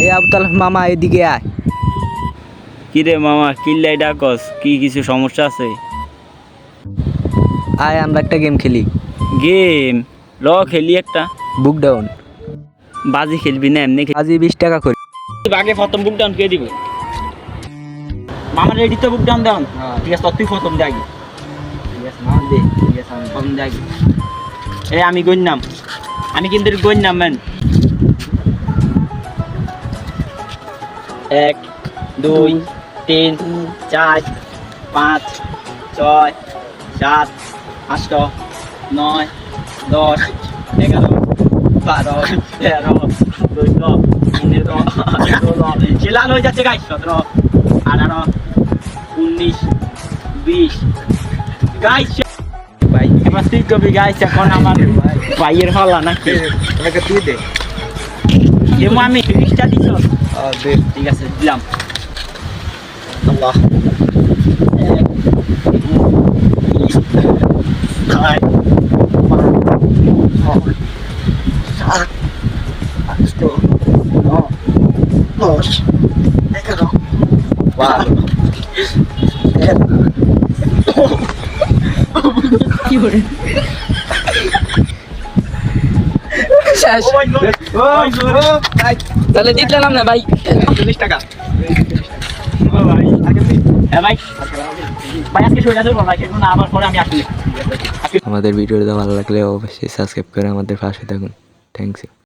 এ আবতাল মামা এদিকে আয়। কি রে মামা কিল্লাই ডাকস, কি কিছু সমস্যা আছে? আয় আমরা একটা গেম খেলি। গেম খেলি একটা। বুক ডাউন। বাজি খেলবি না এমনি আজই 20 টাকা করে। আগে প্রথম বুক ডাউন কে দিব? মামা রেডি তো বুক ডাউন দেন। ঠিক আছে তুই প্রথম দে আগে। ঠিক আছে না দে, ঠিক আছে আমি প্রথম দে আগে। আমি গন্যাম, আমি কিন্তু গন্যাম ম্যান। 1 2 3 4 5 6 7 8 9 10 11 12 13 14 15 16 হয়ে যাচ্ছে গাইস। 17 18 19 20 গাইস। ভাই এবার তুই কবি গাইস, এখন আমার ভাইয়ের হলা নাকি? তোমাকে তুই দে। যেমন আমি 20টা দিছ। দে। ঠিক আছে দিলাম। আল্লাহ। কি করে শেষ? তাহলে জিতলাম না ভাই। 40 টাকা। ভাই আজকে শুয়ে যাবে ভাই, এখন আবার পরে আমি আসি। আমাদের ভিডিওটা ভালো লাগলে অবশ্যই সাবস্ক্রাইব করে আমাদের পাশে থাকুন। Thanks you.